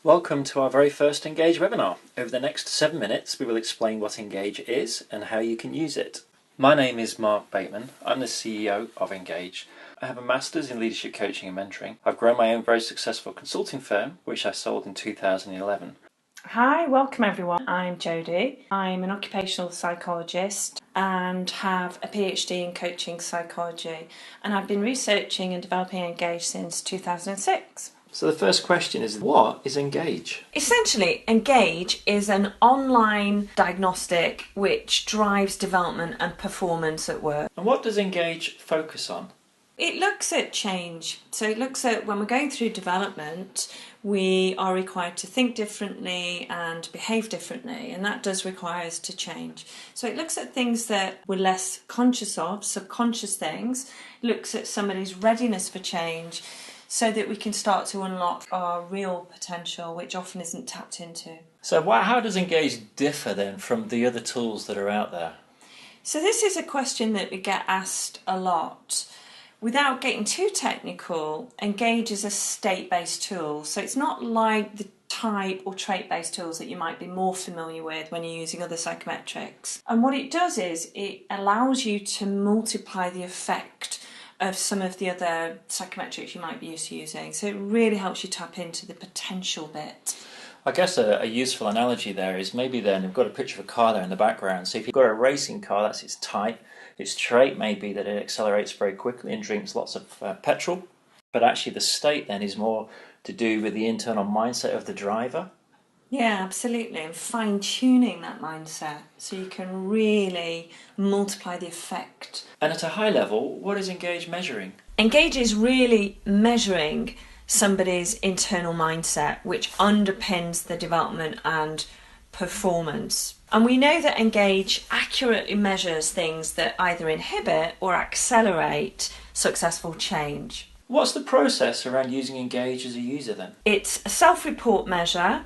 Welcome to our very first Engage webinar. Over the next 7 minutes we will explain what Engage is and how you can use it. My name is Mark Bateman. I'm the CEO of Engage. I have a Master's in Leadership Coaching and Mentoring. I've grown my own very successful consulting firm, which I sold in 2011. Hi, welcome everyone. I'm Jodie. I'm an occupational psychologist and have a PhD in coaching psychology, and I've been researching and developing Engage since 2006. So the first question is, what is Engage? Essentially, Engage is an online diagnostic which drives development and performance at work. And what does Engage focus on? It looks at change. So it looks at when we're going through development, we are required to think differently and behave differently, and that does require us to change. So it looks at things that we're less conscious of, subconscious things. It looks at somebody's readiness for change so that we can start to unlock our real potential, which often isn't tapped into. So how does Engage differ then from the other tools that are out there? So this is a question that we get asked a lot. Without getting too technical, Engage is a state-based tool. So it's not like the type or trait-based tools that you might be more familiar with when you're using other psychometrics. And what it does is it allows you to multiply the effect of some of the other psychometrics you might be used to using. So it really helps you tap into the potential bit. I guess a useful analogy there is maybe then you've got a picture of a car there in the background. So if you've got a racing car, that's its type. Its trait may be that it accelerates very quickly and drinks lots of petrol. But actually the state then is more to do with the internal mindset of the driver. Yeah, absolutely. And fine-tuning that mindset so you can really multiply the effect. And at a high level, what is Engage measuring? Engage is really measuring somebody's internal mindset, which underpins the development and performance. And we know that Engage accurately measures things that either inhibit or accelerate successful change. What's the process around using Engage as a user then? It's a self-report measure,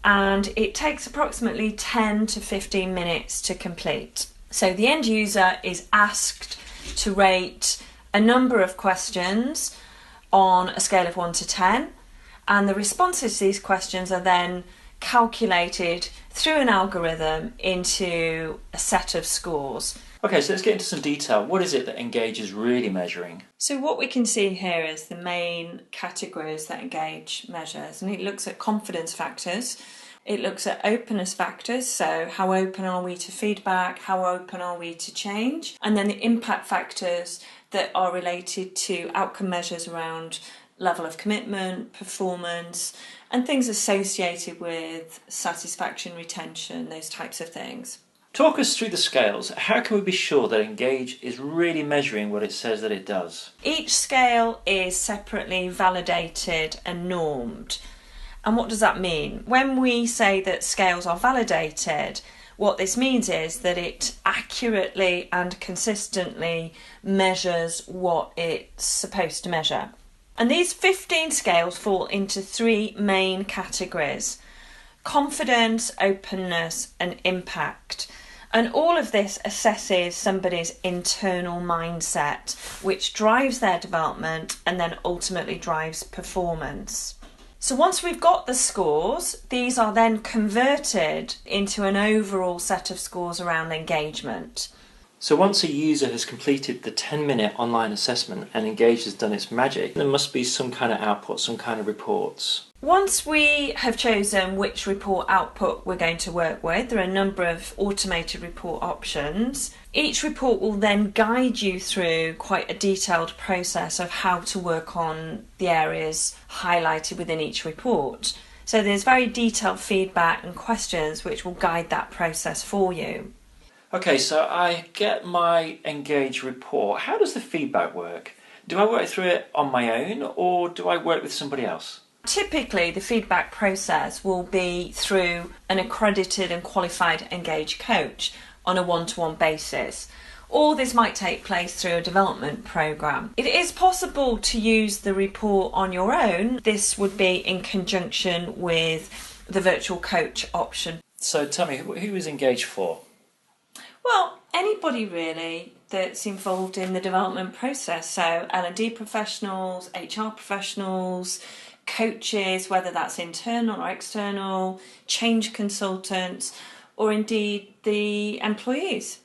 and it takes approximately 10 to 15 minutes to complete. So the end user is asked to rate a number of questions on a scale of 1 to 10, and the responses to these questions are then calculated through an algorithm into a set of scores. Okay, so let's get into some detail. What is it that Engage is really measuring? So what we can see here is the main categories that Engage measures, and it looks at confidence factors. It looks at openness factors, so how open are we to feedback, how open are we to change, and then the impact factors that are related to outcome measures around level of commitment, performance, and things associated with satisfaction, retention, those types of things. Talk us through the scales. How can we be sure that Engage is really measuring what it says that it does? Each scale is separately validated and normed. And what does that mean? When we say that scales are validated, what this means is that it accurately and consistently measures what it's supposed to measure. And these 15 scales fall into 3 main categories: confidence, openness, and impact. And all of this assesses somebody's internal mindset, which drives their development and then ultimately drives performance. So once we've got the scores, these are then converted into an overall set of scores around engagement. So once a user has completed the 10-minute online assessment and Engage has done its magic, there must be some kind of output, some kind of reports. Once we have chosen which report output we're going to work with, there are a number of automated report options. Each report will then guide you through quite a detailed process of how to work on the areas highlighted within each report. So there's very detailed feedback and questions which will guide that process for you. Okay, so I get my Engage report. How does the feedback work? Do I work through it on my own or do I work with somebody else? Typically, the feedback process will be through an accredited and qualified Engage coach on a one-to-one basis, or this might take place through a development programme. It is possible to use the report on your own. This would be in conjunction with the virtual coach option. So tell me, who is Engage for? Well, anybody really that's involved in the development process. So L&D professionals, HR professionals, coaches, whether that's internal or external, change consultants, or indeed the employees.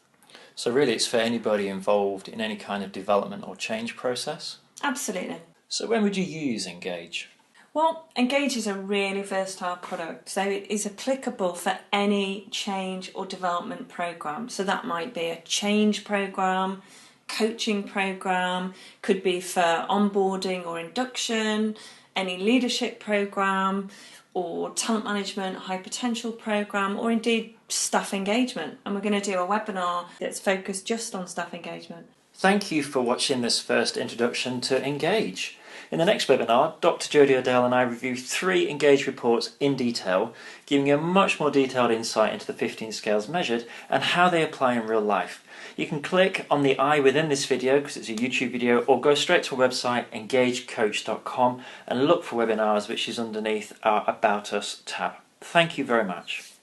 So really it's for anybody involved in any kind of development or change process? Absolutely. So when would you use Engage? Well, Engage is a really versatile product, so it is applicable for any change or development program. So that might be a change program, coaching program, could be for onboarding or induction, any leadership program, or talent management, high potential program, or indeed staff engagement. And we're going to do a webinar that's focused just on staff engagement. Thank you for watching this first introduction to Engage. In the next webinar, Dr. Jodie Odell and I review 3 Engage reports in detail, giving you a much more detailed insight into the 15 scales measured and how they apply in real life. You can click on the eye within this video because it's a YouTube video, or go straight to our website engagecoach.com and look for webinars, which is underneath our About Us tab. Thank you very much.